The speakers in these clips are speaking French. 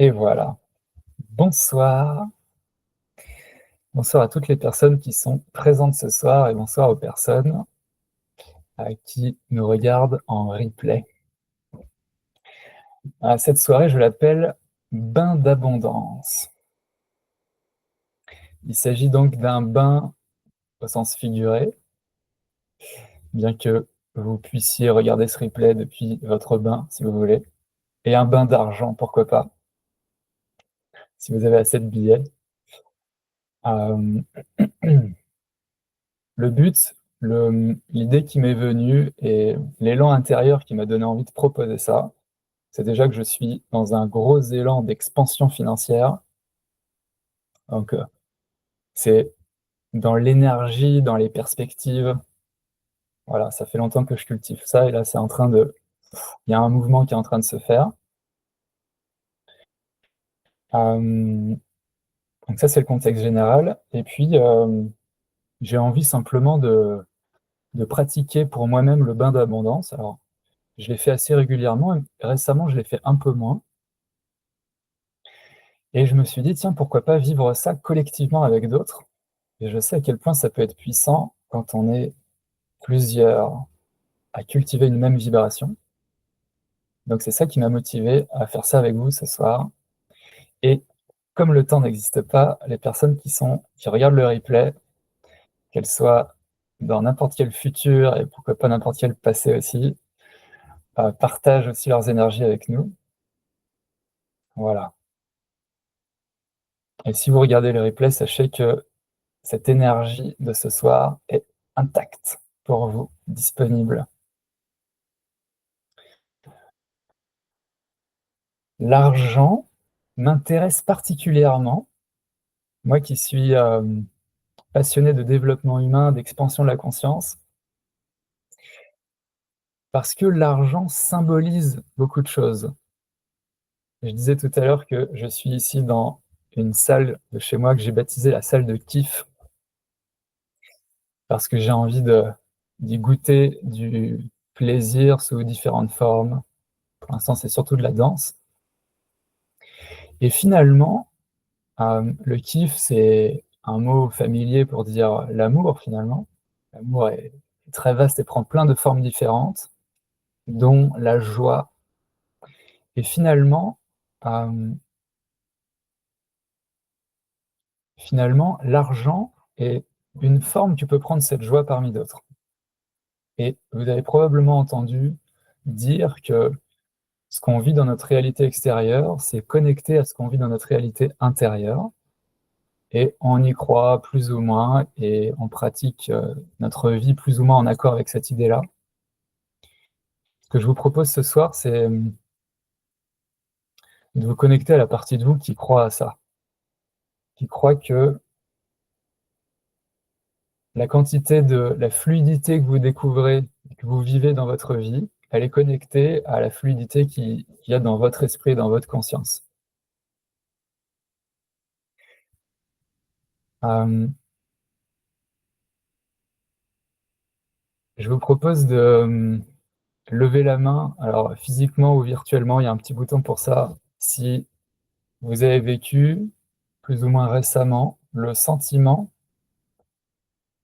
Et voilà. Bonsoir. Bonsoir à toutes les personnes qui sont présentes ce soir et bonsoir aux personnes qui nous regardent en replay. Cette soirée, je l'appelle bain d'abondance. Il s'agit donc d'un bain au sens figuré, bien que vous puissiez regarder ce replay depuis votre bain si vous voulez, et un bain d'argent, pourquoi pas, si vous avez assez de billets. Euh, Le but, l'idée qui m'est venue et l'élan intérieur qui m'a donné envie de proposer ça, c'est déjà que je suis dans un gros élan d'expansion financière. Donc, c'est dans l'énergie, dans les perspectives. Voilà, ça fait longtemps que je cultive ça et là, il y a un mouvement qui est en train de se faire. Euh, donc ça, c'est le contexte général. Et puis, j'ai envie simplement de pratiquer pour moi-même le bain d'abondance. Alors, je l'ai fait assez régulièrement. Et récemment, je l'ai fait un peu moins. Et je me suis dit, tiens, pourquoi pas vivre ça collectivement avec d'autres? Et je sais à quel point ça peut être puissant quand on est plusieurs à cultiver une même vibration. Donc c'est ça qui m'a motivé à faire ça avec vous ce soir. Et comme le temps n'existe pas, les personnes qui regardent le replay, qu'elles soient dans n'importe quel futur et pourquoi pas n'importe quel passé aussi, partagent aussi leurs énergies avec nous. Voilà. Et si vous regardez le replay, sachez que cette énergie de ce soir est intacte pour vous, disponible. L'argent m'intéresse particulièrement, moi qui suis passionné de développement humain, d'expansion de la conscience, parce que l'argent symbolise beaucoup de choses. Je disais tout à l'heure que je suis ici dans une salle de chez moi que j'ai baptisée la salle de kiff, parce que j'ai envie d'y goûter du plaisir sous différentes formes. Pour l'instant, c'est surtout de la danse. Et finalement, le kiff, c'est un mot familier pour dire l'amour, finalement. L'amour est très vaste et prend plein de formes différentes, dont la joie. Et euh, finalement, l'argent est une forme qui peut prendre cette joie parmi d'autres. Et vous avez probablement entendu dire que ce qu'on vit dans notre réalité extérieure, c'est connecté à ce qu'on vit dans notre réalité intérieure. Et on y croit plus ou moins et on pratique notre vie plus ou moins en accord avec cette idée-là. Ce que je vous propose ce soir, c'est de vous connecter à la partie de vous qui croit à ça, qui croit que la fluidité que vous découvrez, que vous vivez dans votre vie, elle est connectée à la fluidité qu'il y a dans votre esprit, dans votre conscience. Euh, je vous propose de lever la main, alors physiquement ou virtuellement, il y a un petit bouton pour ça. Si vous avez vécu, plus ou moins récemment, le sentiment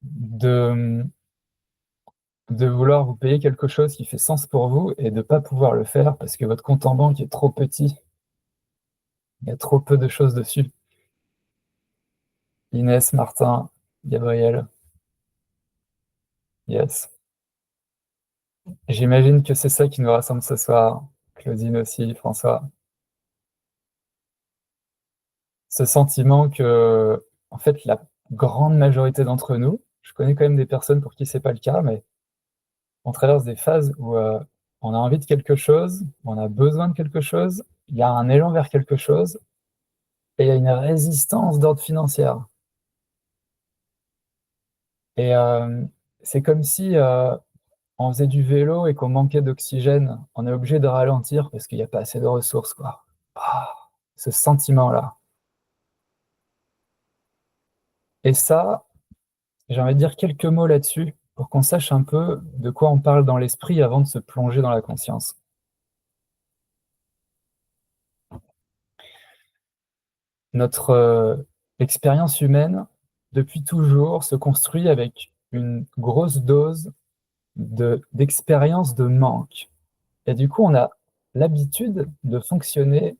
de, de vouloir vous payer quelque chose qui fait sens pour vous et de ne pas pouvoir le faire parce que votre compte en banque est trop petit, il y a trop peu de choses dessus. Inès, Martin, Gabriel, yes. J'imagine que c'est ça qui nous rassemble ce soir. Claudine aussi, François. Ce sentiment que, en fait, la grande majorité d'entre nous, je connais quand même des personnes pour qui c'est pas le cas, mais on traverse des phases où on a envie de quelque chose, on a besoin de quelque chose, il y a un élan vers quelque chose, et il y a une résistance d'ordre financier. Et c'est comme si on faisait du vélo et qu'on manquait d'oxygène, on est obligé de ralentir parce qu'il n'y a pas assez de ressources, quoi. Ah, ce sentiment-là. Et ça, j'ai envie de dire quelques mots là-dessus pour qu'on sache un peu de quoi on parle dans l'esprit avant de se plonger dans la conscience. Notre expérience humaine, depuis toujours, se construit avec une grosse dose d'expérience de manque. Et du coup, on a l'habitude de fonctionner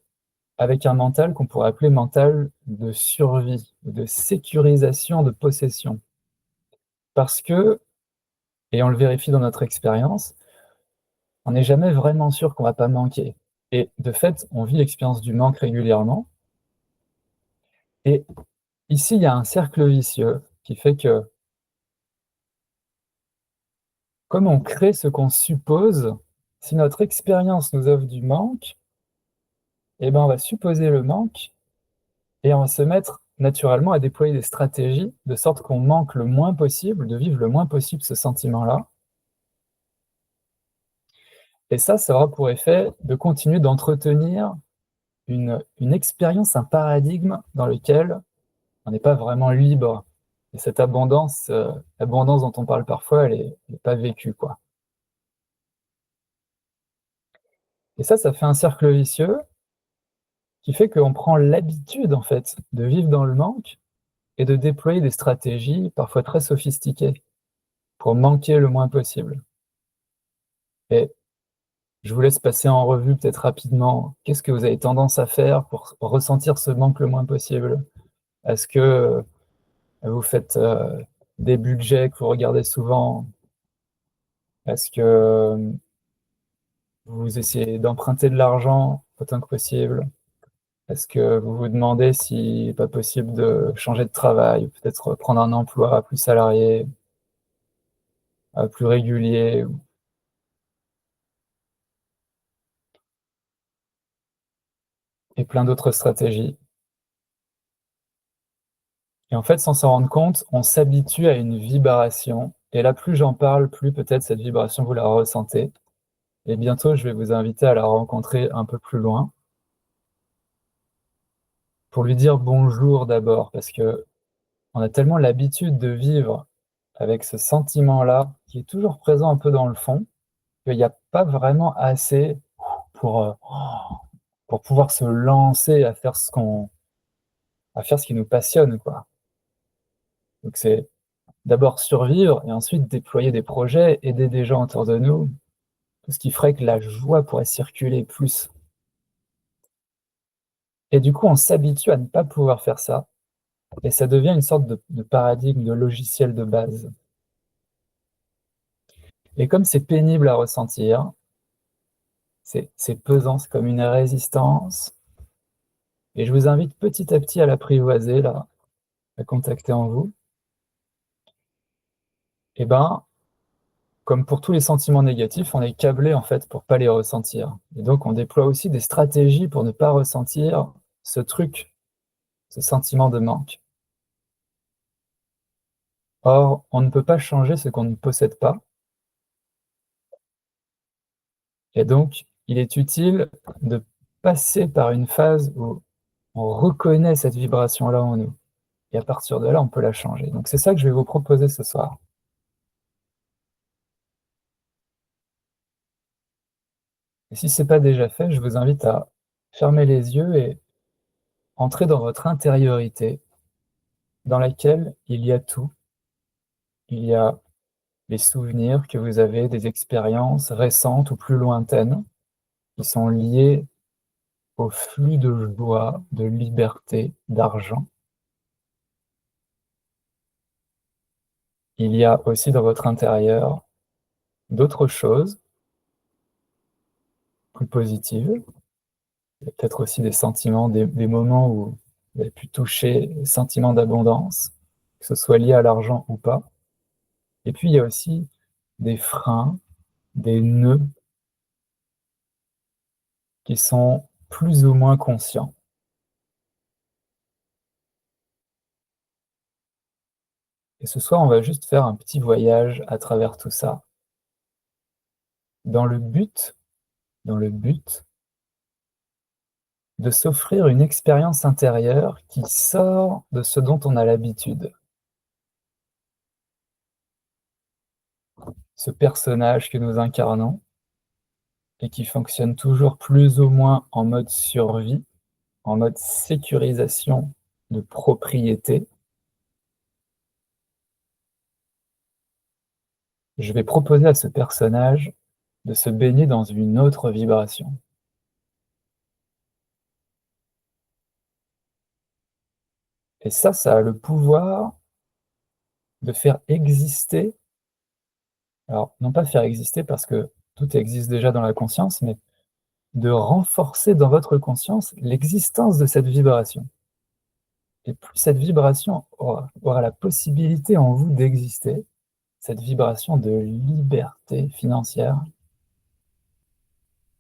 avec un mental qu'on pourrait appeler mental de survie, de sécurisation de possession. Parce que, et on le vérifie dans notre expérience, on n'est jamais vraiment sûr qu'on va pas manquer. Et de fait, on vit l'expérience du manque régulièrement. Et ici, il y a un cercle vicieux qui fait que, comme on crée ce qu'on suppose, si notre expérience nous offre du manque, eh ben on va supposer le manque et on va se mettre naturellement à déployer des stratégies de sorte qu'on manque le moins possible, de vivre le moins possible ce sentiment-là. Et ça aura pour effet de continuer d'entretenir une expérience, un paradigme dans lequel on n'est pas vraiment libre. Et cette abondance, abondance dont on parle parfois, elle est pas vécue, quoi. Et ça fait un cercle vicieux qui fait qu'on prend l'habitude, en fait, de vivre dans le manque et de déployer des stratégies parfois très sophistiquées pour manquer le moins possible. Et je vous laisse passer en revue peut-être rapidement, qu'est-ce que vous avez tendance à faire pour ressentir ce manque le moins possible? Est-ce que vous faites des budgets que vous regardez souvent? Est-ce que vous essayez d'emprunter de l'argent autant que possible? Est-ce que vous vous demandez s'il n'est pas possible de changer de travail, ou peut-être prendre un emploi plus salarié, plus régulier, et plein d'autres stratégies. Et en fait, sans s'en rendre compte, on s'habitue à une vibration. Et là, plus j'en parle, plus peut-être cette vibration, vous la ressentez. Et bientôt, je vais vous inviter à la rencontrer un peu plus loin pour lui dire bonjour d'abord, parce que on a tellement l'habitude de vivre avec ce sentiment-là, qui est toujours présent un peu dans le fond, qu'il n'y a pas vraiment assez pour, pour pouvoir se lancer à faire à faire ce qui nous passionne, quoi. Donc c'est d'abord survivre et ensuite déployer des projets, aider des gens autour de nous, tout ce qui ferait que la joie pourrait circuler plus. Et du coup, on s'habitue à ne pas pouvoir faire ça, et ça devient une sorte de paradigme, de logiciel de base. Et comme c'est pénible à ressentir, c'est pesant, c'est comme une résistance, et je vous invite petit à petit à l'apprivoiser, là, à contacter en vous. Et ben, comme pour tous les sentiments négatifs, on est câblé en fait pour pas les ressentir. Et donc on déploie aussi des stratégies pour ne pas ressentir ce truc, ce sentiment de manque. Or, on ne peut pas changer ce qu'on ne possède pas. Et donc, il est utile de passer par une phase où on reconnaît cette vibration-là en nous. Et à partir de là, on peut la changer. Donc c'est ça que je vais vous proposer ce soir. Et si ce n'est pas déjà fait, je vous invite à fermer les yeux et entrer dans votre intériorité, dans laquelle il y a tout. Il y a les souvenirs que vous avez, des expériences récentes ou plus lointaines, qui sont liées au flux de joie, de liberté, d'argent. Il y a aussi dans votre intérieur d'autres choses plus positives. Il y a peut-être aussi des sentiments, des moments où vous avez pu toucher le sentiment d'abondance, que ce soit lié à l'argent ou pas. Et puis, il y a aussi des freins, des nœuds qui sont plus ou moins conscients. Et ce soir, on va juste faire un petit voyage à travers tout ça, dans le but, dans le but de s'offrir une expérience intérieure qui sort de ce dont on a l'habitude. Ce personnage que nous incarnons et qui fonctionne toujours plus ou moins en mode survie, en mode sécurisation de propriété, je vais proposer à ce personnage de se baigner dans une autre vibration. Et ça a le pouvoir de faire exister, alors non pas faire exister parce que tout existe déjà dans la conscience, mais de renforcer dans votre conscience l'existence de cette vibration. Et plus cette vibration aura la possibilité en vous d'exister, cette vibration de liberté financière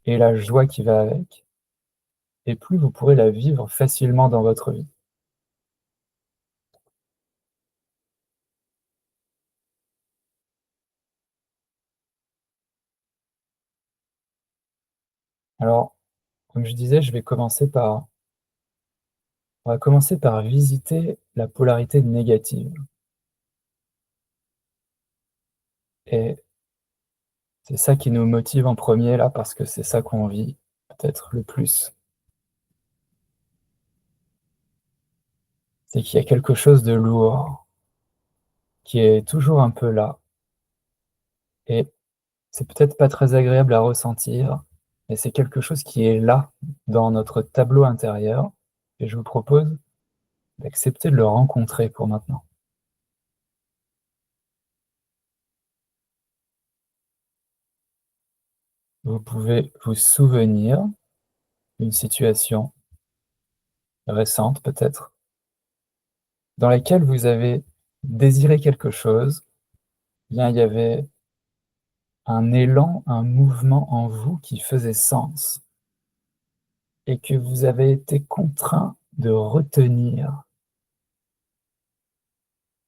et la joie qui va avec, et plus vous pourrez la vivre facilement dans votre vie. Alors, comme je disais, on va commencer par visiter la polarité négative. Et c'est ça qui nous motive en premier là, parce que c'est ça qu'on vit peut-être le plus. C'est qu'il y a quelque chose de lourd qui est toujours un peu là. Et c'est peut-être pas très agréable à ressentir, mais c'est quelque chose qui est là, dans notre tableau intérieur. Et je vous propose d'accepter de le rencontrer pour maintenant. Vous pouvez vous souvenir d'une situation récente peut-être, dans laquelle vous avez désiré quelque chose, bien il y avait un élan, un mouvement en vous qui faisait sens et que vous avez été contraint de retenir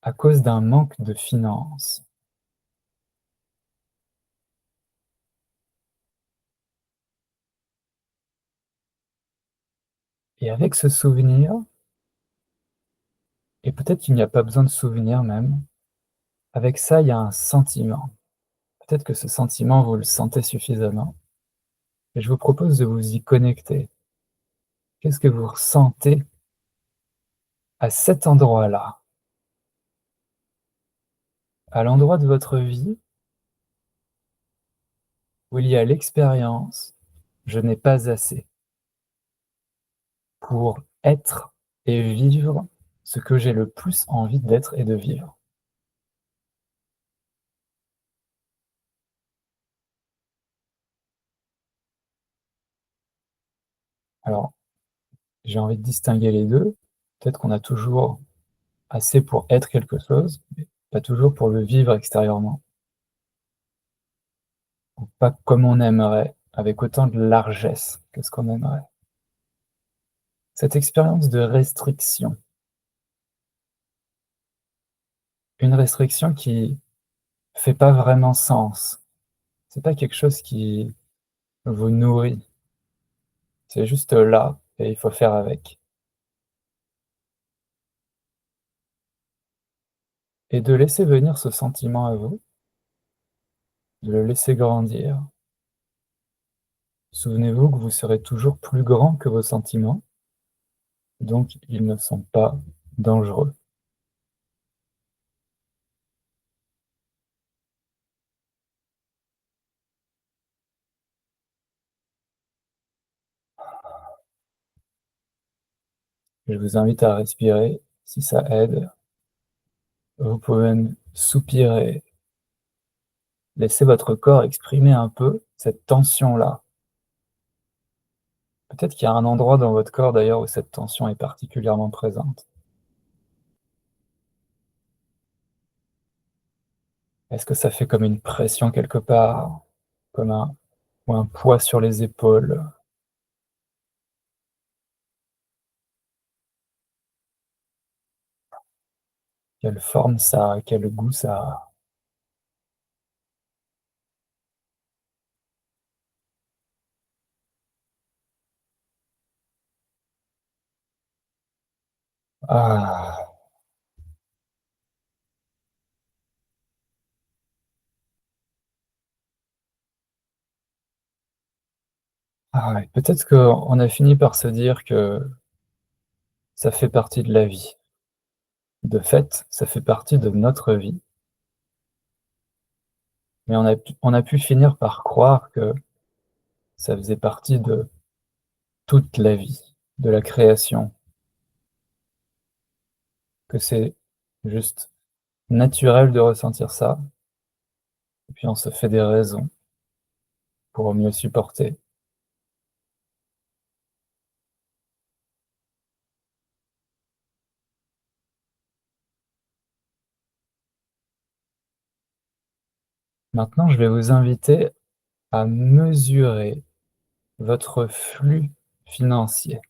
à cause d'un manque de finances. Et avec ce souvenir, et peut-être qu'il n'y a pas besoin de souvenir même, avec ça, il y a un sentiment. Peut-être que ce sentiment, vous le sentez suffisamment. Et je vous propose de vous y connecter. Qu'est-ce que vous ressentez à cet endroit-là, à l'endroit de votre vie où il y a l'expérience «je n'ai pas assez» pour être et vivre ce que j'ai le plus envie d'être et de vivre. Alors, j'ai envie de distinguer les deux. Peut-être qu'on a toujours assez pour être quelque chose, mais pas toujours pour le vivre extérieurement. Ou pas comme on aimerait, avec autant de largesse que ce qu'on aimerait. Cette expérience de restriction, une restriction qui fait pas vraiment sens. C'est pas quelque chose qui vous nourrit. C'est juste là et il faut faire avec. Et de laisser venir ce sentiment à vous, de le laisser grandir. Souvenez-vous que vous serez toujours plus grand que vos sentiments, donc ils ne sont pas dangereux. Je vous invite à respirer, si ça aide. Vous pouvez même soupirer, laisser votre corps exprimer un peu cette tension-là. Peut-être qu'il y a un endroit dans votre corps d'ailleurs où cette tension est particulièrement présente. Est-ce que ça fait comme une pression quelque part, comme un poids sur les épaules? Quelle forme ça a? Quel goût ça a? Ah, ah ouais, peut-être qu'on a fini par se dire que ça fait partie de la vie. De fait, ça fait partie de notre vie, mais on a pu finir par croire que ça faisait partie de toute la vie, de la création, que c'est juste naturel de ressentir ça, et puis on se fait des raisons pour mieux supporter. Maintenant, je vais vous inviter à mesurer votre flux financier.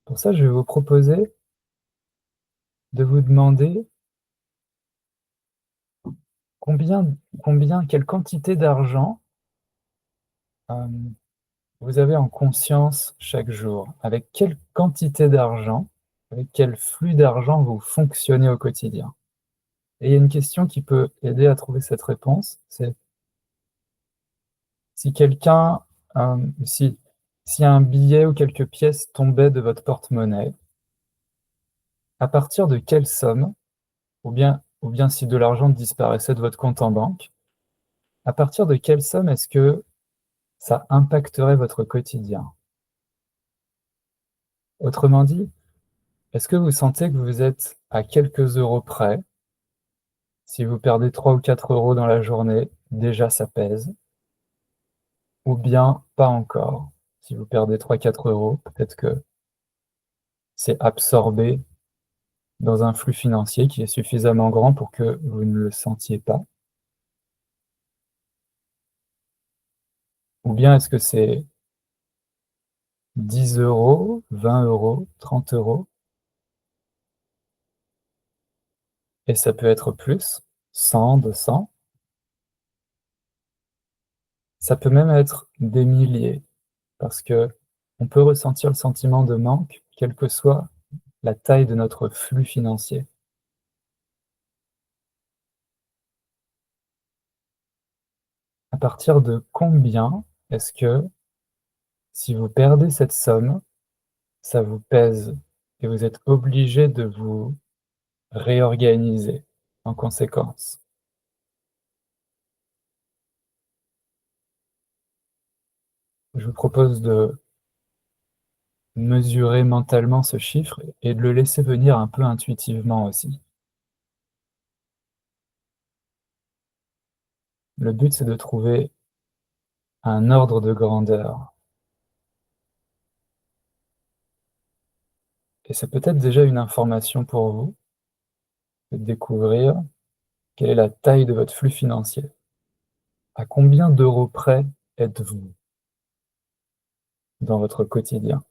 Pour ça, je vais vous proposer de vous demander combien quelle quantité d'argent, hem, vous avez en conscience chaque jour. Avec quelle quantité d'argent, avec quel flux d'argent vous fonctionnez au quotidien? Et il y a une question qui peut aider à trouver cette réponse, c'est si quelqu'un, si un billet ou quelques pièces tombaient de votre porte-monnaie, à partir de quelle somme, ou bien si de l'argent disparaissait de votre compte en banque, à partir de quelle somme est-ce que ça impacterait votre quotidien? Autrement dit, est-ce que vous sentez que vous êtes à quelques euros près? Si vous perdez 3 ou 4 euros dans la journée, déjà ça pèse, ou bien pas encore? Si vous perdez 3 4 euros, peut-être que c'est absorbé dans un flux financier qui est suffisamment grand pour que vous ne le sentiez pas? Ou bien est-ce que c'est 10 euros, 20 euros, 30 euros? Et ça peut être plus, 100, 200, ça peut même être des milliers, parce qu'on peut ressentir le sentiment de manque, quelle que soit la taille de notre flux financier. À partir de combien est-ce que, si vous perdez cette somme, ça vous pèse et vous êtes obligé de vous réorganiser en conséquence? Je vous propose de mesurer mentalement ce chiffre et de le laisser venir un peu intuitivement aussi. Le but, c'est de trouver un ordre de grandeur, et c'est peut-être déjà une information pour vous de découvrir quelle est la taille de votre flux financier. À combien d'euros près êtes-vous dans votre quotidien?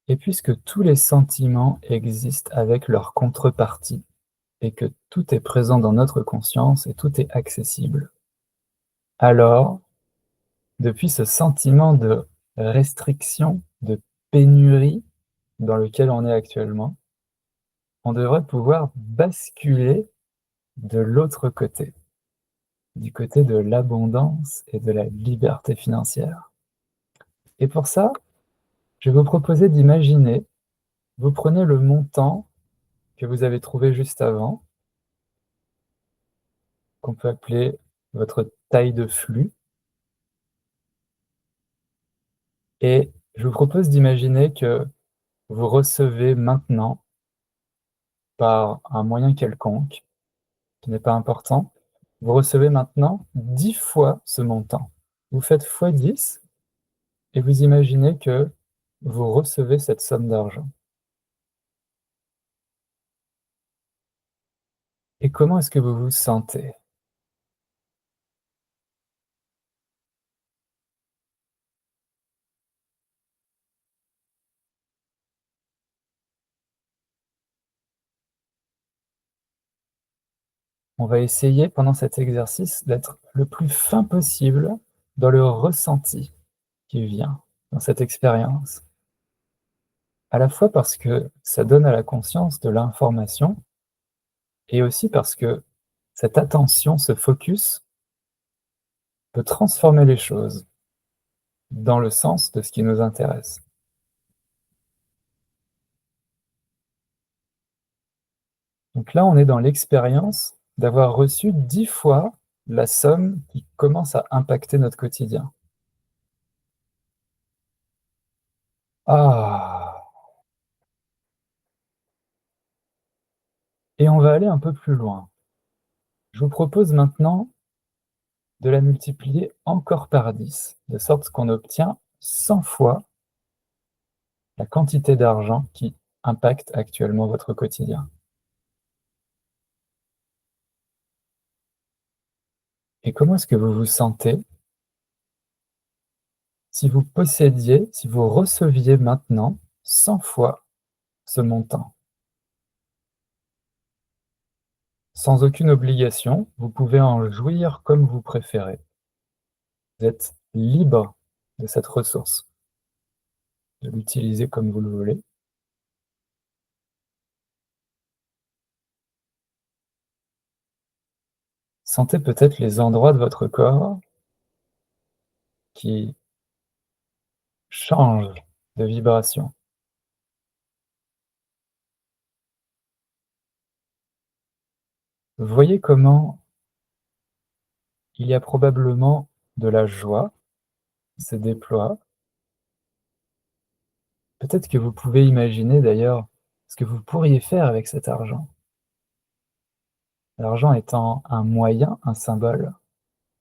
Et puisque tous les sentiments existent avec leur contrepartie et que tout est présent dans notre conscience et tout est accessible, alors, depuis ce sentiment de restriction, de pénurie dans lequel on est actuellement, on devrait pouvoir basculer de l'autre côté, du côté de l'abondance et de la liberté financière. Et pour ça, je vais vous proposer d'imaginer, vous prenez le montant que vous avez trouvé juste avant, qu'on peut appeler votre taille de flux, et je vous propose d'imaginer que vous recevez maintenant, par un moyen quelconque, qui n'est pas important, vous recevez maintenant 10 fois ce montant. Vous faites fois 10 et vous imaginez que vous recevez cette somme d'argent. Et comment est-ce que vous vous sentez? On va essayer pendant cet exercice d'être le plus fin possible dans le ressenti qui vient dans cette expérience. À la fois parce que ça donne à la conscience de l'information et aussi parce que Cette attention, ce focus peut transformer les choses dans le sens de ce qui nous intéresse. Donc là, on est dans l'expérience d'avoir reçu 10 fois la somme qui commence à impacter notre quotidien. Ah! Et on va aller un peu plus loin. Je vous propose maintenant de la multiplier encore par 10, de sorte qu'on obtient 100 fois la quantité d'argent qui impacte actuellement votre quotidien. Et comment est-ce que vous vous sentez si vous possédiez, si vous receviez maintenant 100 fois ce montant? Sans aucune obligation, vous pouvez en jouir comme vous préférez. Vous êtes libre de cette ressource, de l'utiliser comme vous le voulez. Sentez peut-être les endroits de votre corps qui changent de vibration. Voyez comment il y a probablement de la joie qui se déploie. Peut-être que vous pouvez imaginer d'ailleurs ce que vous pourriez faire avec cet argent. L'argent étant un moyen, un symbole,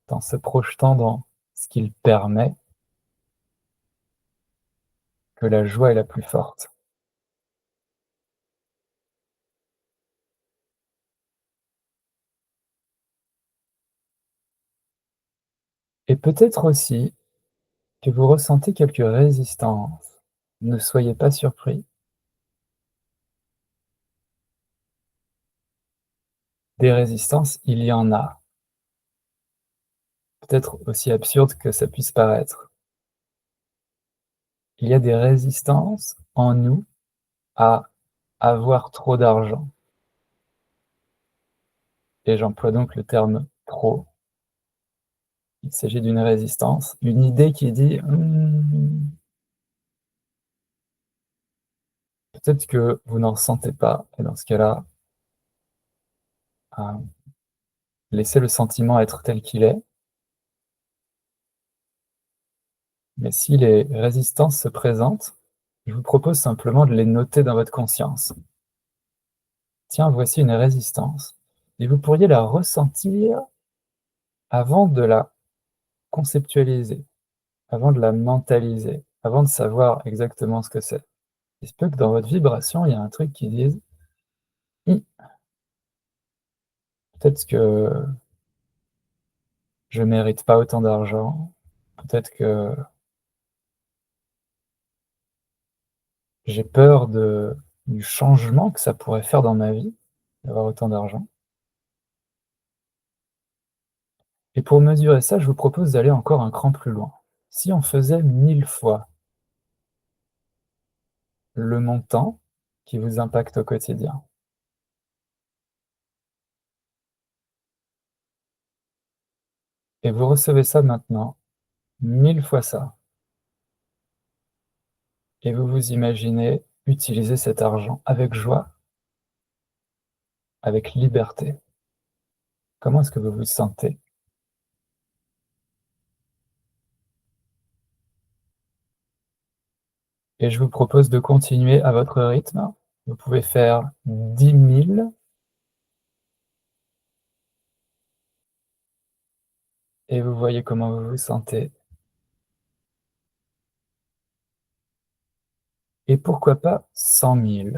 en se projetant dans ce qu'il permet, que la joie est la plus forte. Et peut-être aussi que vous ressentez quelques résistances. Ne soyez pas surpris. Des résistances, il y en a. Peut-être aussi absurde que ça puisse paraître. Il y a des résistances en nous à avoir trop d'argent. Et j'emploie donc le terme trop. Il s'agit d'une résistance, une idée qui dit peut-être que vous n'en ressentez pas, et dans ce cas-là, euh, laissez le sentiment être tel qu'il est. Mais si les résistances se présentent, je vous propose simplement de les noter dans votre conscience. Tiens, voici une résistance. Et vous pourriez la ressentir avant de la conceptualiser, avant de la mentaliser, avant de savoir exactement ce que c'est. Il se peut que dans votre vibration, il y a un truc qui dise peut-être que je mérite pas autant d'argent, peut-être que j'ai peur du changement que ça pourrait faire dans ma vie, d'avoir autant d'argent. Et pour mesurer ça, je vous propose d'aller encore un cran plus loin. Si on faisait 1000 fois le montant qui vous impacte au quotidien, et vous recevez ça maintenant, 1000 fois ça, et vous vous imaginez utiliser cet argent avec joie, avec liberté. Comment est-ce que vous vous sentez? Et je vous propose de continuer à votre rythme. Vous pouvez faire 10 000 et vous voyez comment vous vous sentez. Et pourquoi pas 100 000?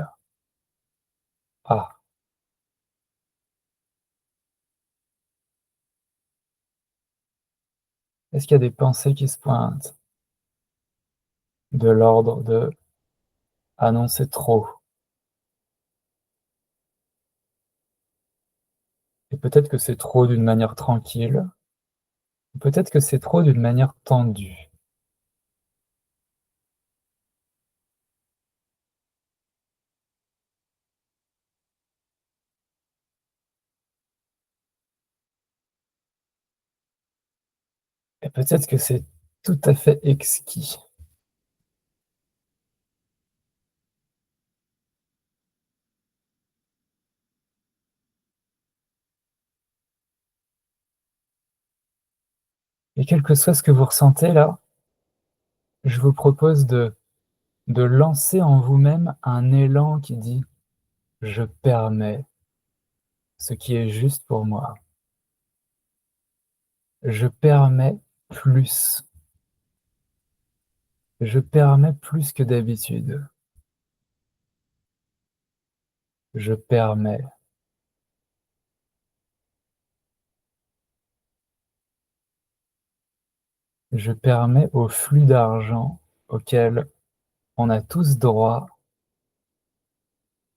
Ah, est-ce qu'il y a des pensées qui se pointent de l'ordre de: «Ah non, c'est trop», et peut-être que c'est trop d'une manière tranquille, ou peut-être que c'est trop d'une manière tendue. et peut-être que c'est tout à fait exquis. Et quel que soit ce que vous ressentez là, je vous propose de lancer en vous-même un élan qui dit: «Je permets ce qui est juste pour moi. Je permets plus. Je permets plus que d'habitude. Je permets. Je permets au flux d'argent auquel on a tous droit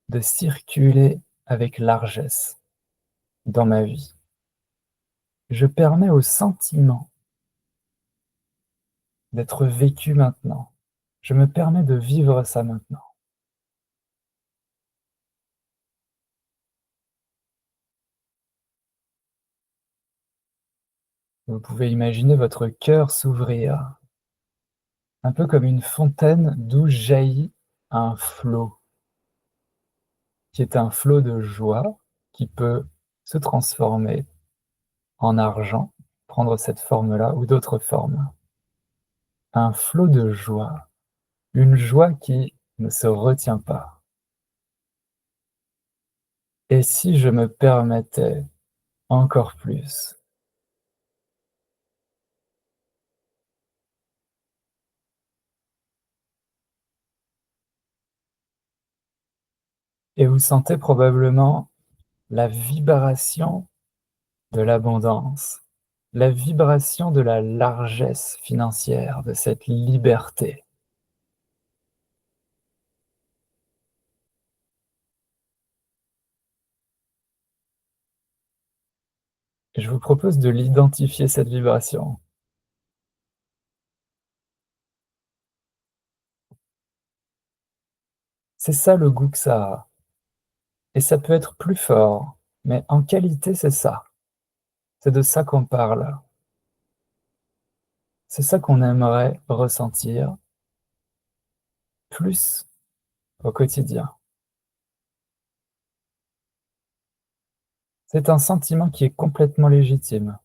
de circuler avec largesse dans ma vie. Je permets au sentiment d'être vécu maintenant. Je me permets de vivre ça maintenant». Vous pouvez imaginer votre cœur s'ouvrir, un peu comme une fontaine d'où jaillit un flot, qui est un flot de joie qui peut se transformer en argent, prendre cette forme-là ou d'autres formes. Un flot de joie, une joie qui ne se retient pas. Et si je me permettais encore plus? Et vous sentez probablement la vibration de l'abondance, la vibration de la largesse financière, de cette liberté. Et je vous propose de l'identifier, cette vibration. C'est ça le goût que ça a. Et ça peut être plus fort, mais en qualité, c'est ça. C'est de ça qu'on parle. C'est ça qu'on aimerait ressentir plus au quotidien. C'est un sentiment qui est complètement légitime.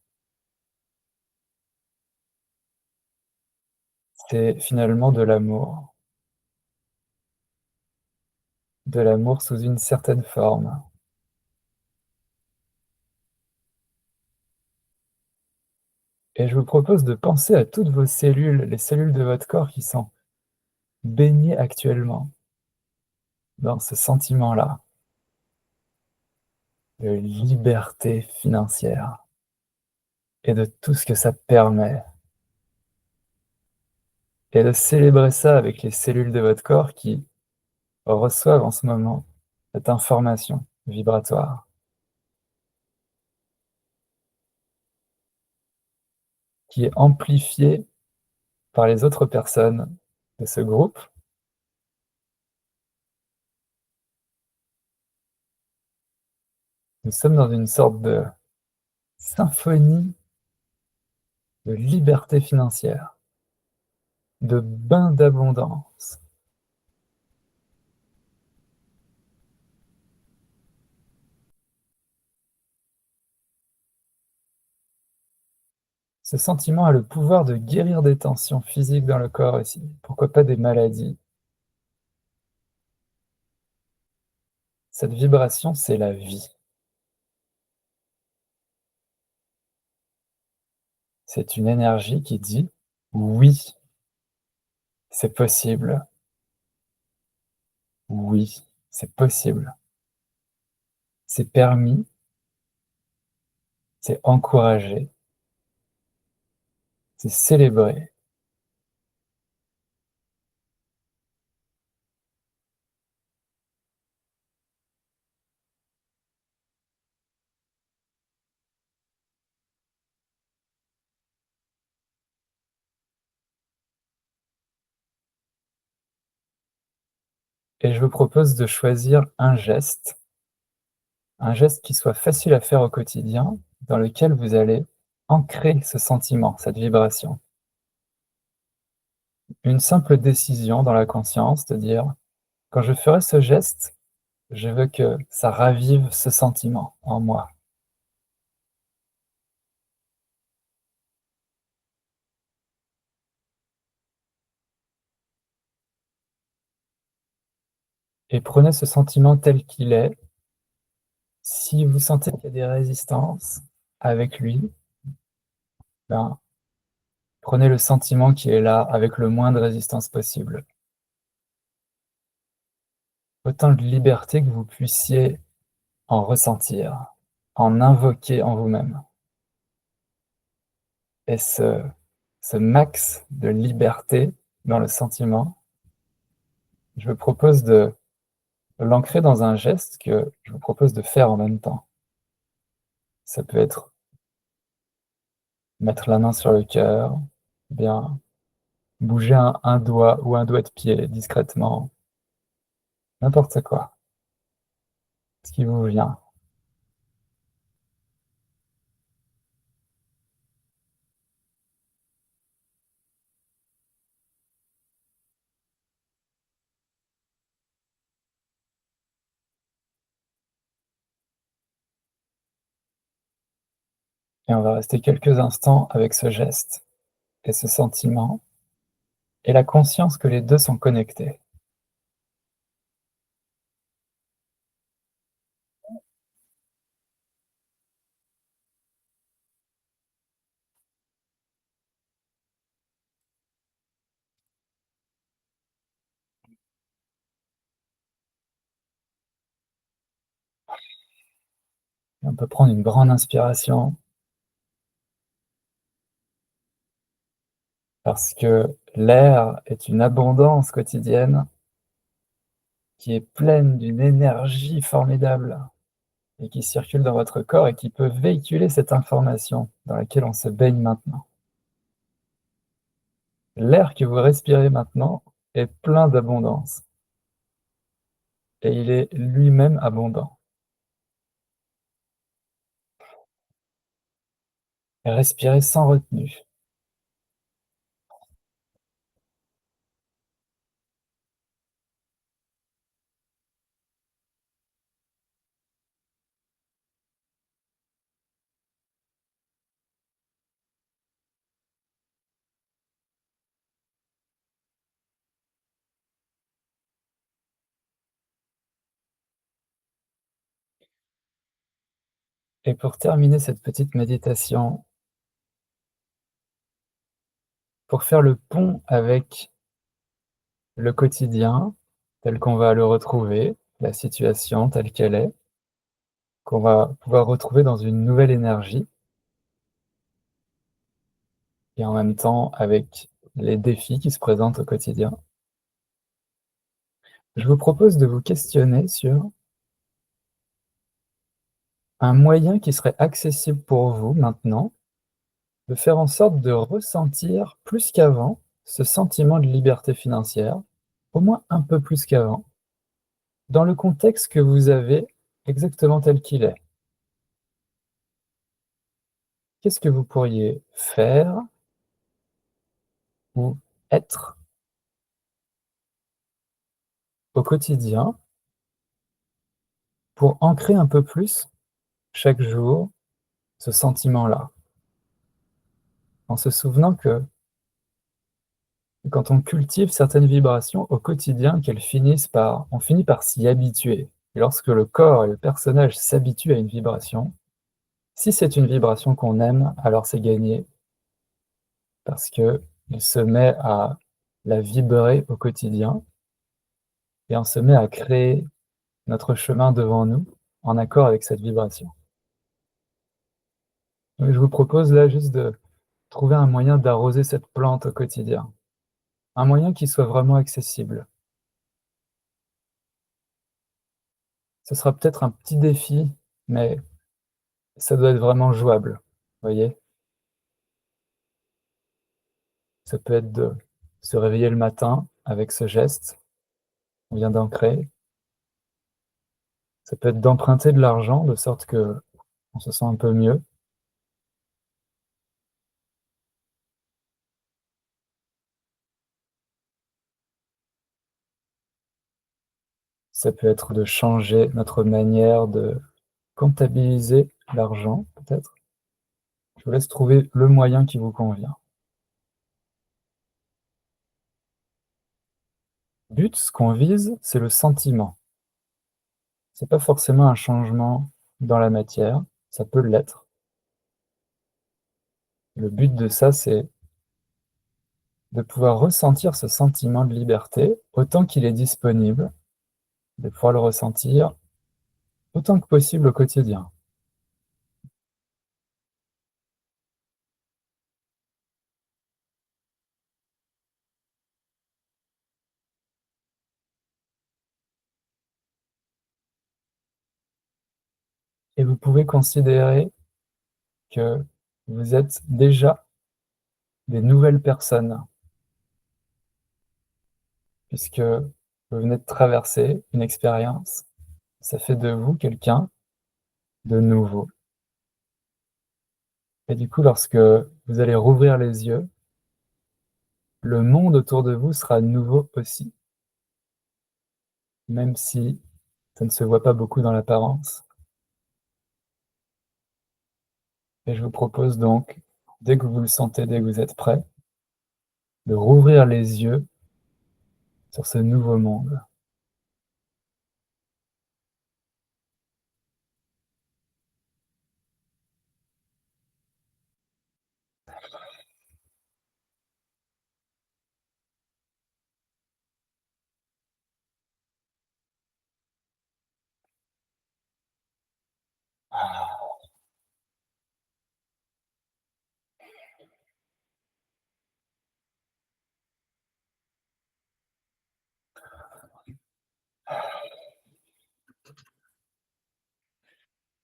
C'est finalement de l'amour sous une certaine forme. Et je vous propose de penser à toutes vos cellules, les cellules de votre corps qui sont baignées actuellement dans ce sentiment-là de liberté financière et de tout ce que ça permet. Et de célébrer ça avec les cellules de votre corps qui reçoivent en ce moment cette information vibratoire, qui est amplifiée par les autres personnes de ce groupe. Nous sommes dans une sorte de symphonie de liberté financière, de bain d'abondance. Ce sentiment a le pouvoir de guérir des tensions physiques dans le corps aussi, pourquoi pas des maladies. Cette vibration, c'est la vie. C'est une énergie qui dit: «Oui, c'est possible. Oui, c'est possible. C'est permis, c'est encouragé, c'est célébré». Et je vous propose de choisir un geste qui soit facile à faire au quotidien, dans lequel vous allez ancrer ce sentiment, cette vibration. Une simple décision dans la conscience de dire: «Quand je ferai ce geste, je veux que ça ravive ce sentiment en moi». Et prenez ce sentiment tel qu'il est. Si vous sentez qu'il y a des résistances avec lui, ben, prenez le sentiment qui est là avec le moins de résistance possible. Autant de liberté que vous puissiez en ressentir, en invoquer en vous-même. Et ce max de liberté dans le sentiment, je vous propose de l'ancrer dans un geste que je vous propose de faire en même temps. Ça peut être mettre la main sur le cœur, bien bouger un doigt ou un doigt de pied discrètement, n'importe quoi, ce qui vous vient. Et on va rester quelques instants avec ce geste et ce sentiment et la conscience que les 2 sont connectés. Et on peut prendre une grande inspiration parce que l'air est une abondance quotidienne qui est pleine d'une énergie formidable et qui circule dans votre corps et qui peut véhiculer cette information dans laquelle on se baigne maintenant. L'air que vous respirez maintenant est plein d'abondance et il est lui-même abondant. Respirez sans retenue. Et pour terminer cette petite méditation, pour faire le pont avec le quotidien tel qu'on va le retrouver, la situation telle qu'elle est, qu'on va pouvoir retrouver dans une nouvelle énergie et en même temps avec les défis qui se présentent au quotidien. Je vous propose de vous questionner sur un moyen qui serait accessible pour vous maintenant, de faire en sorte de ressentir plus qu'avant ce sentiment de liberté financière, au moins un peu plus qu'avant, dans le contexte que vous avez exactement tel qu'il est. Qu'est-ce que vous pourriez faire ou être au quotidien pour ancrer un peu plus chaque jour ce sentiment-là, en se souvenant que quand on cultive certaines vibrations au quotidien, on finit par s'y habituer. Et lorsque le corps et le personnage s'habituent à une vibration, si c'est une vibration qu'on aime, alors c'est gagné parce qu'il se met à la vibrer au quotidien et on se met à créer notre chemin devant nous en accord avec cette vibration. Donc je vous propose là juste de trouver un moyen d'arroser cette plante au quotidien, un moyen qui soit vraiment accessible. Ce sera peut-être un petit défi, mais ça doit être vraiment jouable, vous voyez? Ça peut être de se réveiller le matin avec ce geste qu'on vient d'ancrer. Ça peut être d'emprunter de l'argent de sorte qu'on se sent un peu mieux. Ça peut être de changer notre manière de comptabiliser l'argent, peut-être. Je vous laisse trouver le moyen qui vous convient. But, ce qu'on vise, c'est le sentiment. C'est pas forcément un changement dans la matière, ça peut l'être. Le but de ça, c'est de pouvoir ressentir ce sentiment de liberté autant qu'il est disponible, de pouvoir le ressentir autant que possible au quotidien. Et vous pouvez considérer que vous êtes déjà des nouvelles personnes, puisque vous venez de traverser une expérience. Ça fait de vous quelqu'un de nouveau. Et du coup, lorsque vous allez rouvrir les yeux, le monde autour de vous sera nouveau aussi, même si ça ne se voit pas beaucoup dans l'apparence. Et je vous propose donc, dès que vous le sentez, dès que vous êtes prêt, de rouvrir les yeux sur ce nouveau monde.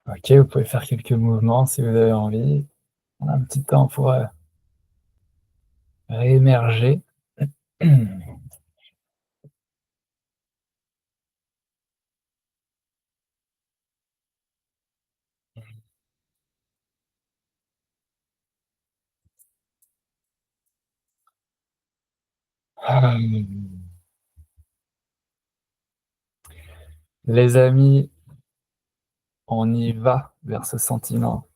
Ok, vous pouvez faire quelques mouvements si vous avez envie. On a un petit temps pour réémerger. Les amis, on y va vers ce sentiment.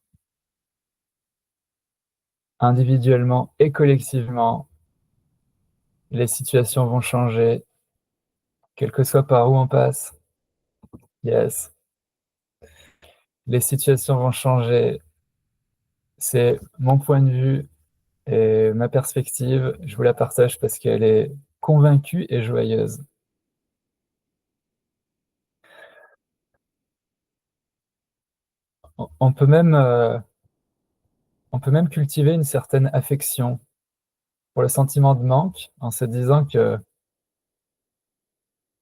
Individuellement et collectivement, les situations vont changer, quel que soit par où on passe. Yes. Les situations vont changer. C'est mon point de vue et ma perspective. Je vous la partage parce qu'elle est convaincue et joyeuse. On peut même, on peut même cultiver une certaine affection pour le sentiment de manque en se disant que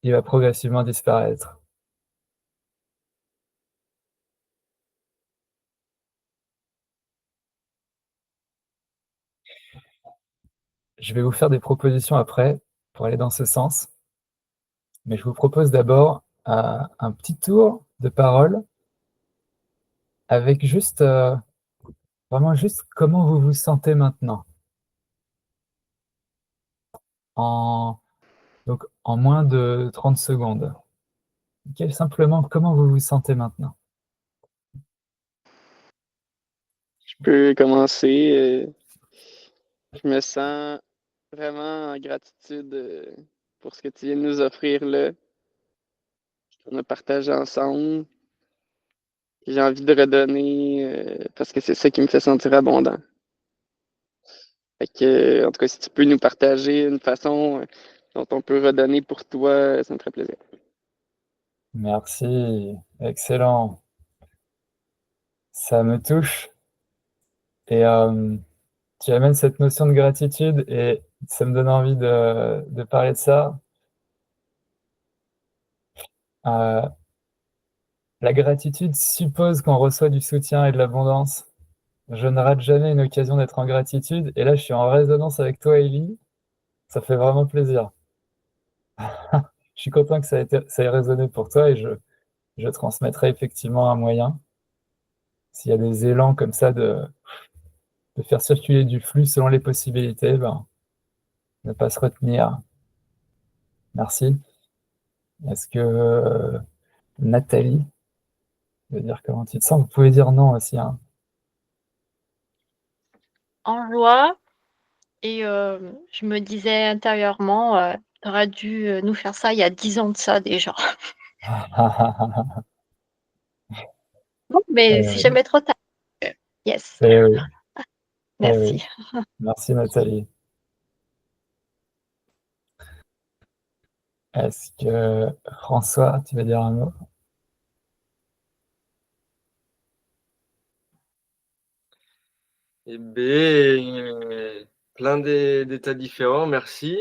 il va progressivement disparaître. Je vais vous faire des propositions après pour aller dans ce sens, mais je vous propose d'abord un petit tour de parole avec juste, vraiment juste comment vous vous sentez maintenant, en, donc en moins de 30 secondes. Ok, simplement comment vous vous sentez maintenant. Je peux commencer. Je me sens vraiment en gratitude pour ce que tu viens de nous offrir là, qu'on a partagé ensemble. J'ai envie de redonner parce que c'est ça qui me fait sentir abondant. Fait que, en tout cas, si tu peux nous partager une façon dont on peut redonner pour toi, ça me ferait plaisir. Merci, excellent. Ça me touche et tu amènes cette notion de gratitude et ça me donne envie de parler de ça. Euh, la gratitude suppose qu'on reçoit du soutien et de l'abondance. Je ne rate jamais une occasion d'être en gratitude et là je suis en résonance avec toi, Ellie. Ça fait vraiment plaisir. Je suis content que ça ait résonné pour toi et je transmettrai effectivement un moyen. S'il y a des élans comme ça de faire circuler du flux selon les possibilités, ben, ne pas se retenir. Merci. Est-ce que Nathalie veut dire comment tu te sens? Vous pouvez dire non aussi, hein. En joie et je me disais intérieurement, tu aurais dû nous faire ça il y a 10 ans de ça déjà. Bon, mais c'est Oui, jamais trop tard. Yes, eh oui, eh oui. merci. Merci Nathalie. Est-ce que François, tu veux dire un mot? Eh bien, plein d'états différents, merci.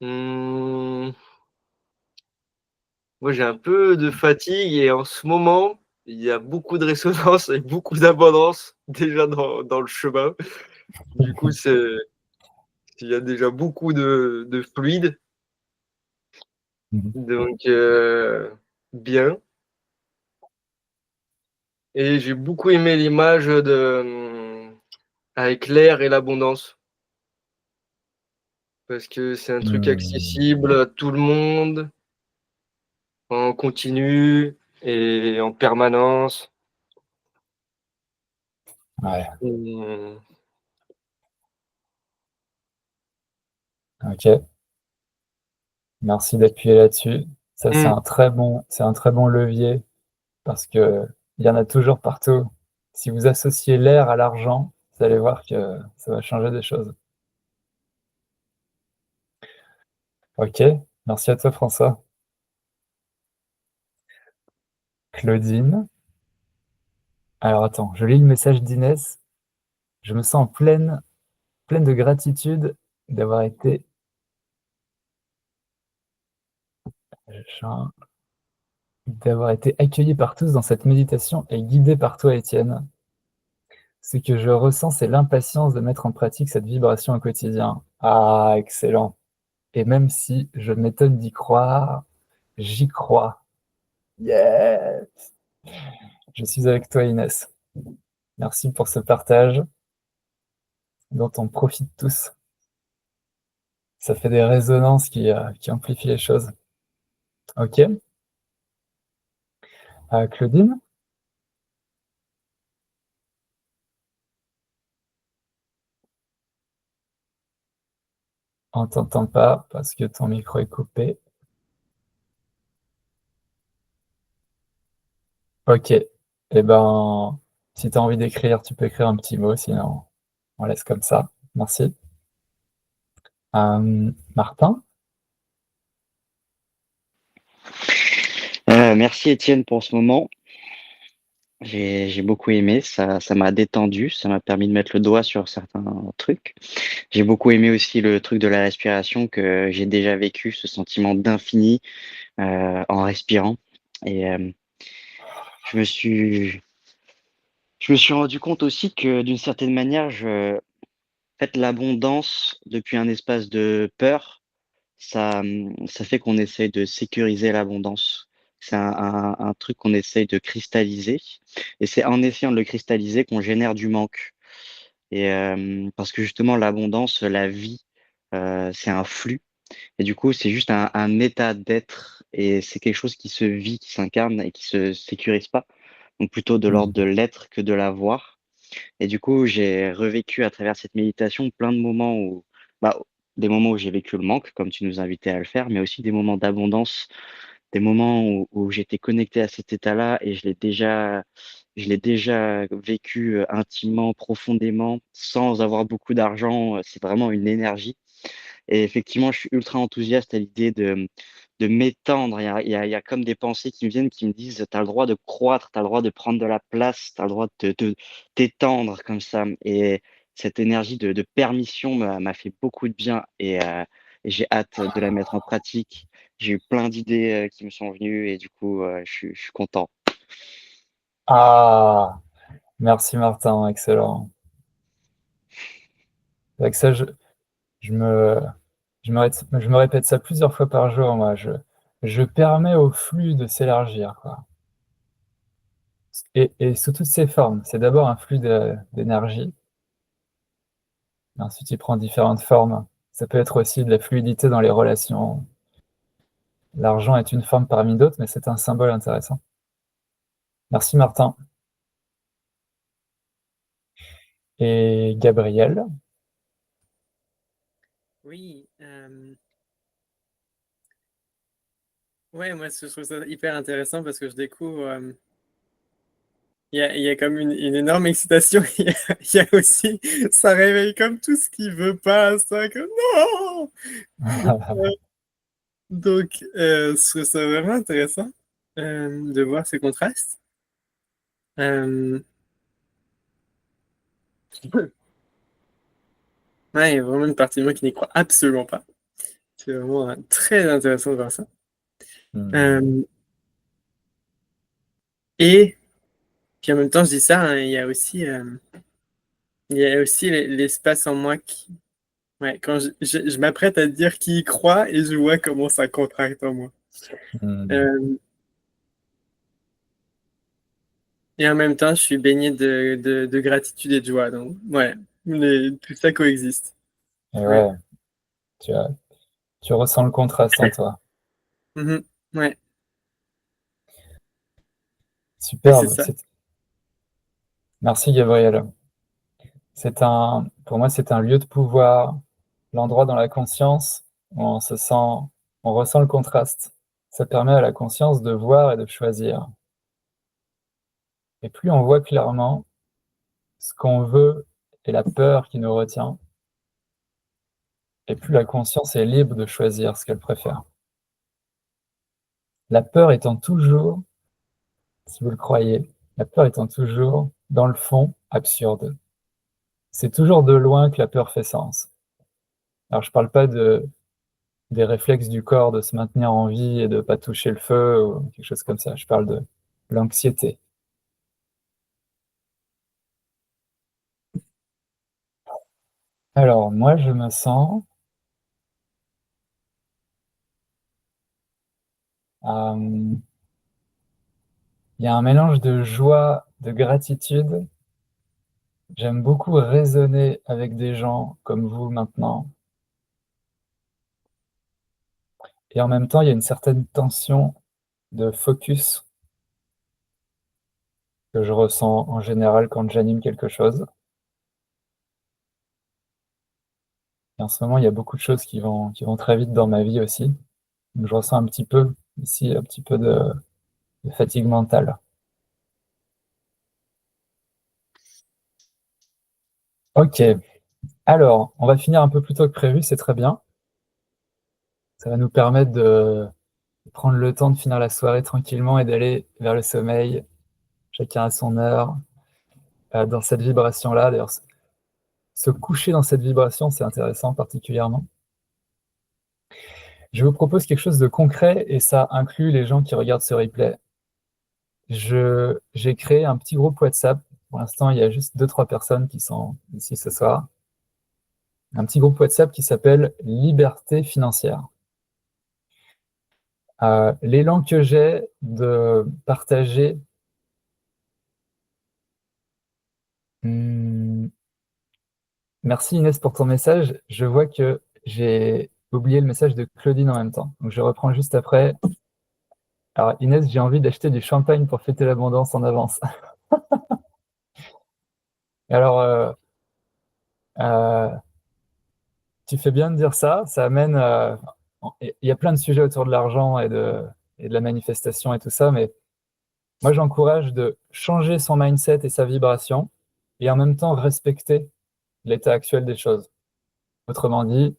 Moi, j'ai un peu de fatigue et en ce moment, il y a beaucoup de résonance et beaucoup d'abondance déjà dans le chemin. Du coup, il y a déjà beaucoup de fluide, Mhm. donc bien. Et j'ai beaucoup aimé l'image avec l'air et l'abondance. Parce que c'est un truc Hmm. accessible à tout le monde, en continu et en permanence. Ouais, Et ok. Merci d'appuyer là-dessus. Ça, mmh, c'est un très bon levier parce que il y en a toujours partout. Si vous associez l'air à l'argent, vous allez voir que ça va changer des choses. Ok, merci à toi François. Claudine. Alors attends, je lis le message d'Inès. Je me sens pleine de gratitude d'avoir été, d'avoir été accueillie par tous dans cette méditation et guidée par toi, Étienne. Ce que je ressens, c'est l'impatience de mettre en pratique cette vibration au quotidien. Ah, excellent. Et même si je m'étonne d'y croire, j'y crois. Yeah! Je suis avec toi, Inès. Merci pour ce partage dont on profite tous. Ça fait des résonances qui amplifient les choses. Ok. Claudine, on t'entend pas parce que ton micro est coupé. Ok. Eh ben, si tu as envie d'écrire, tu peux écrire un petit mot, sinon on laisse comme ça. Merci. Martin, Merci Étienne pour ce moment. J'ai beaucoup aimé, ça m'a détendu, ça m'a permis de mettre le doigt sur certains trucs. J'ai beaucoup aimé aussi le truc de la respiration que j'ai déjà vécu, ce sentiment d'infini en respirant. Et je me suis, je me suis rendu compte aussi que d'une certaine manière, en fait, l'abondance depuis un espace de peur, ça fait qu'on essaye de sécuriser l'abondance. C'est un truc qu'on essaye de cristalliser. Et c'est en essayant de le cristalliser qu'on génère du manque. Et parce que justement, l'abondance, la vie, c'est un flux. Et du coup, c'est juste un état d'être. Et c'est quelque chose qui se vit, qui s'incarne et qui se sécurise pas. Donc plutôt de l'ordre de l'être que de l'avoir. Et du coup, j'ai revécu à travers cette méditation plein de moments où, bah, des moments où j'ai vécu le manque, comme tu nous invitais à le faire, mais aussi des moments d'abondance, des moments où j'étais connecté à cet état-là et je l'ai déjà vécu intimement, profondément, sans avoir beaucoup d'argent. C'est vraiment une énergie. Et effectivement, je suis ultra enthousiaste à l'idée de m'étendre. Il y a comme des pensées qui me viennent qui me disent, tu as le droit de croître, tu as le droit de prendre de la place, tu as le droit de t'étendre comme ça. Et cette énergie de permission m'a fait beaucoup de bien et j'ai hâte de la mettre en pratique. J'ai eu plein d'idées qui me sont venues et du coup, je suis content. ah, merci Martin, excellent. Avec ça, je me, je me répète ça plusieurs fois par jour, moi. Je permets au flux de s'élargir, quoi. Et sous toutes ses formes. C'est d'abord un flux d'énergie, et ensuite il prend différentes formes. Ça peut être aussi de la fluidité dans les relations, l'argent est une forme parmi d'autres, mais c'est un symbole intéressant. Merci Martin. Et Gabriel? Oui. Ouais, moi, je trouve ça hyper intéressant parce que je découvre. Il y a comme une énorme excitation. Il y a aussi. Ça réveille comme tout ce qui veut pas. Ça, comme non! Donc, je trouve ça vraiment intéressant de voir ces contrastes. Euh, ouais, il y a vraiment une partie de moi qui n'y croit absolument pas. C'est vraiment très intéressant de voir ça. Euh, et puis en même temps, je dis ça, hein, il y a aussi l'espace en moi qui. Ouais, quand je m'apprête à dire qui y croit et je vois comment ça contracte en moi. Euh, et en même temps, je suis baigné de gratitude et de joie. Donc, ouais, tout ça coexiste. Et Ouais. ouais, tu ressens le contraste en toi. Mhm. Ouais, et c'est Superbe. ça. Merci Gabriel. Pour moi, c'est un lieu de pouvoir, l'endroit dans la conscience où on ressent le contraste. Ça permet à la conscience de voir et de choisir. Et plus on voit clairement ce qu'on veut et la peur qui nous retient, et plus la conscience est libre de choisir ce qu'elle préfère. La peur étant toujours, si vous le croyez, la peur étant toujours, dans le fond, absurde. C'est toujours de loin que la peur fait sens. Alors, je ne parle pas des réflexes du corps de se maintenir en vie et de ne pas toucher le feu ou quelque chose comme ça. Je parle de l'anxiété. Alors, moi, je me sens il y a un mélange de joie, de gratitude. J'aime beaucoup raisonner avec des gens comme vous maintenant. Et en même temps, il y a une certaine tension de focus que je ressens en général quand j'anime quelque chose. Et en ce moment, il y a beaucoup de choses qui vont très vite dans ma vie aussi. Donc, je ressens un petit peu ici, un petit peu de fatigue mentale. Ok, alors, on va finir un peu plus tôt que prévu, c'est très bien. Ça va nous permettre de prendre le temps de finir la soirée tranquillement et d'aller vers le sommeil, chacun à son heure, dans cette vibration-là. D'ailleurs, se coucher dans cette vibration, c'est intéressant particulièrement. Je vous propose quelque chose de concret et ça inclut les gens qui regardent ce replay. J'ai créé un petit groupe WhatsApp. Pour l'instant, il y a juste 2-3 personnes qui sont ici ce soir. Un petit groupe WhatsApp qui s'appelle Liberté financière. L'élan que j'ai de partager. Merci Inès pour ton message. Je vois que j'ai oublié le message de Claudine en même temps. Donc je reprends juste après. Alors Inès, j'ai envie d'acheter du champagne pour fêter l'abondance en avance. Alors, euh, tu fais bien de dire ça. Ça amène. Il y a plein de sujets autour de l'argent et de la manifestation et tout ça, mais moi j'encourage de changer son mindset et sa vibration et en même temps respecter l'état actuel des choses. Autrement dit,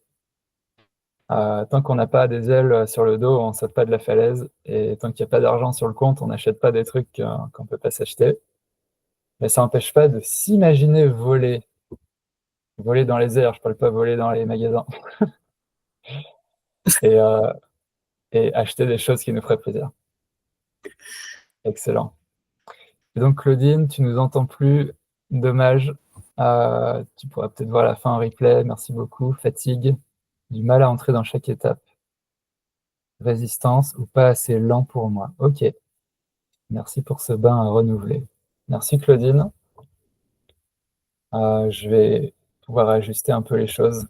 tant qu'on n'a pas des ailes sur le dos, on ne saute pas de la falaise. Et tant qu'il n'y a pas d'argent sur le compte, on n'achète pas des trucs qu'on ne peut pas s'acheter. Mais ça n'empêche pas de s'imaginer voler. Voler dans les airs, je ne parle pas voler dans les magasins. Et, et acheter des choses qui nous feraient plaisir. Excellent. Et donc Claudine, tu nous entends plus. Dommage. Tu pourras peut-être voir la fin en replay. Merci beaucoup. Fatigue. Du mal à entrer dans chaque étape. Résistance ou pas assez lent pour moi. Ok. Merci pour ce bain à renouveler. Merci Claudine. Je vais pouvoir ajuster un peu les choses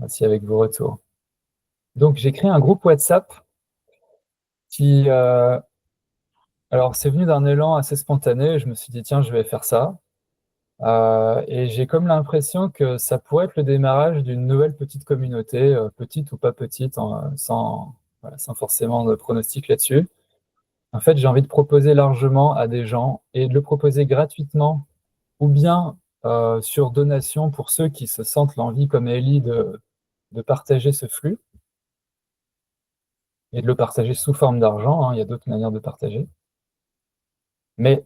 aussi avec vos retours. Donc, j'ai créé un groupe WhatsApp qui... alors, c'est venu d'un élan assez spontané. Je me suis dit, tiens, je vais faire ça. Et j'ai comme l'impression que ça pourrait être le démarrage d'une nouvelle petite communauté, petite ou pas petite, voilà, sans forcément de pronostic là-dessus. En fait, j'ai envie de proposer largement à des gens et de le proposer gratuitement ou bien sur donation pour ceux qui se sentent l'envie, comme Ellie, de partager ce flux et de le partager sous forme d'argent, hein. Il y a d'autres manières de partager. Mais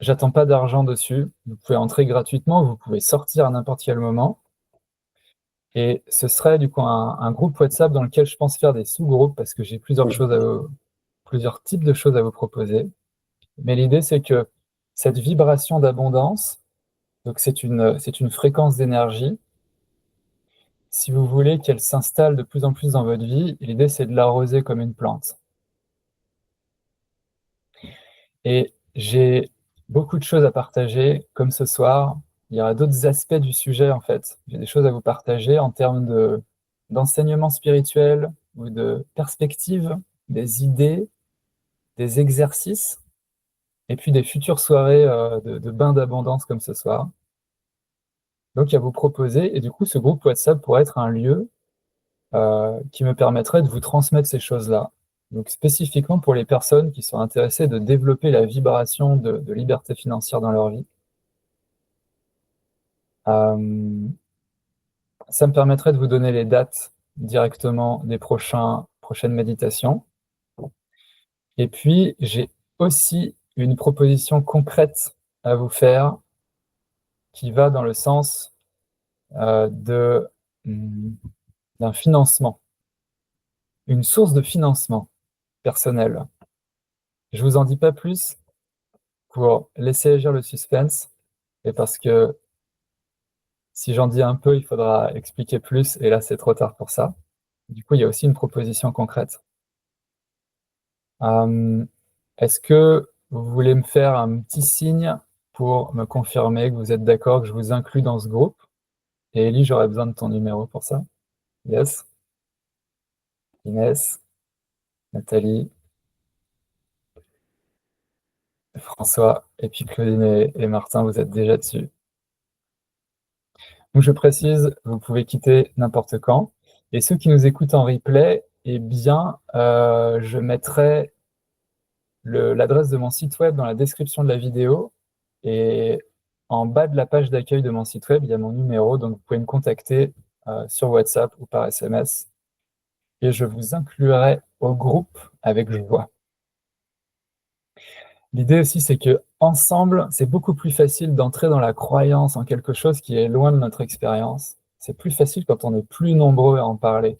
j'attends pas d'argent dessus. Vous pouvez entrer gratuitement, vous pouvez sortir à n'importe quel moment. Et ce serait du coup un groupe WhatsApp dans lequel je pense faire des sous-groupes parce que j'ai plusieurs types de choses à vous proposer. Mais l'idée, c'est que cette vibration d'abondance, donc c'est une fréquence d'énergie. Si vous voulez qu'elle s'installe de plus en plus dans votre vie, l'idée, c'est de l'arroser comme une plante. Et j'ai beaucoup de choses à partager, comme ce soir. Il y aura d'autres aspects du sujet, en fait. J'ai des choses à vous partager en termes d'enseignement spirituel ou de perspective, des idées, des exercices, et puis des futures soirées de bains d'abondance comme ce soir. Donc, à vous proposer, et du coup, ce groupe WhatsApp pourrait être un lieu qui me permettrait de vous transmettre ces choses-là. Donc, spécifiquement pour les personnes qui sont intéressées de développer la vibration de liberté financière dans leur vie. Ça me permettrait de vous donner les dates directement des prochaines méditations. Et puis, j'ai aussi une proposition concrète à vous faire qui va dans le sens d'un financement, une source de financement personnel. Je vous en dis pas plus pour laisser agir le suspense et parce que si j'en dis un peu, il faudra expliquer plus et là, c'est trop tard pour ça. Du coup, il y a aussi une proposition concrète. Est-ce que vous voulez me faire un petit signe pour me confirmer que vous êtes d'accord que je vous inclus dans ce groupe? Et Ellie, j'aurais besoin de ton numéro pour ça. Yes. Inès, Nathalie, François, et puis Claudine et Martin, vous êtes déjà dessus. Donc je précise, vous pouvez quitter n'importe quand. Et ceux qui nous écoutent en replay, eh bien, je mettrai l'adresse de mon site web dans la description de la vidéo. Et en bas de la page d'accueil de mon site web, il y a mon numéro, donc vous pouvez me contacter sur WhatsApp ou par SMS. Et je vous inclurai au groupe avec joie. L'idée aussi, c'est que ensemble, c'est beaucoup plus facile d'entrer dans la croyance en quelque chose qui est loin de notre expérience. C'est plus facile quand on est plus nombreux à en parler.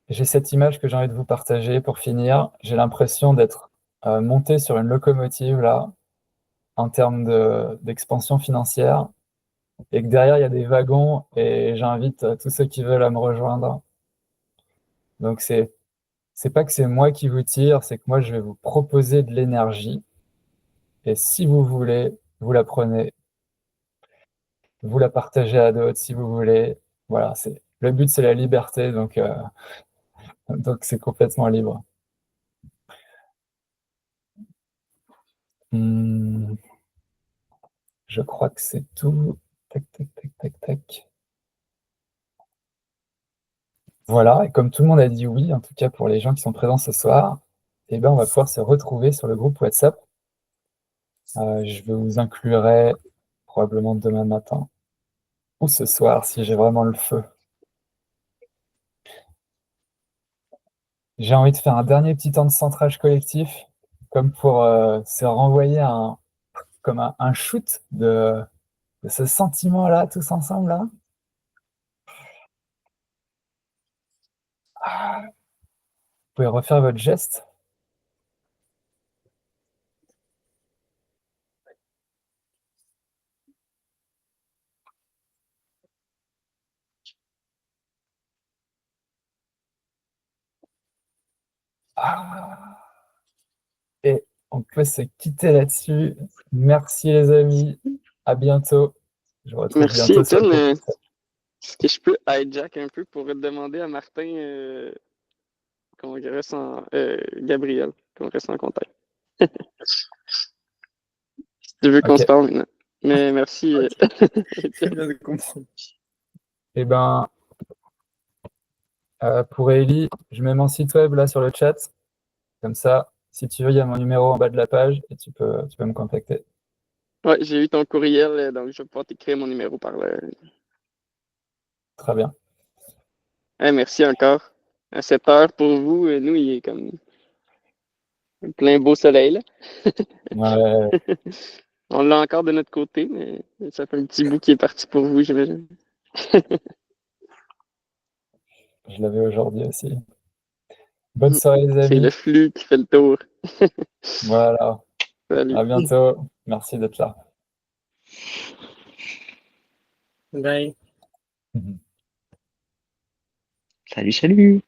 J'ai cette image que j'ai envie de vous partager pour finir. J'ai l'impression d'être monté sur une locomotive là, en termes d'expansion financière, et que derrière, il y a des wagons, et j'invite tous ceux qui veulent à me rejoindre. Donc, c'est pas que c'est moi qui vous tire, c'est que moi, je vais vous proposer de l'énergie. Et si vous voulez, vous la prenez, vous la partagez à d'autres si vous voulez. Voilà, le but, c'est la liberté, donc c'est complètement libre. Je crois que c'est tout. Tac, tac, tac, tac, tac. Voilà, et comme tout le monde a dit oui, en tout cas pour les gens qui sont présents ce soir, eh ben, on va pouvoir se retrouver sur le groupe WhatsApp. Je vous inclurai probablement demain matin ou ce soir si j'ai vraiment le feu. J'ai envie de faire un dernier petit temps de centrage collectif, comme pour se renvoyer comme un shoot de ce sentiment-là, tous ensemble, là. Vous pouvez refaire votre geste. Et on peut se quitter là-dessus. Merci les amis. À bientôt. Je vous retrouve Merci, bientôt sur le Étienne. groupe. Est-ce que je peux hijack un peu pour demander à Martin qu'on reste en Gabriel, qu'on reste en contact? Si tu veux qu'on Ok. se parle maintenant. Mais merci. Je viens de comprendre. Eh ben, pour Ellie, je mets mon site web là sur le chat. Comme ça, si tu veux, il y a mon numéro en bas de la page et tu peux me contacter. Ouais, j'ai eu ton courriel, donc je vais pouvoir t'écrire mon numéro par là. Très bien. Merci encore. À 7 heures pour vous, nous, il est comme plein beau soleil, là. Ouais, On l'a encore de notre côté, mais ça fait un petit bout qui est parti pour vous, j'imagine. je l'avais aujourd'hui aussi. Bonne soirée, les C'est amis. le flux qui fait le tour. Voilà. Salut. À bientôt. Merci d'être là. Bye. Salut, salut!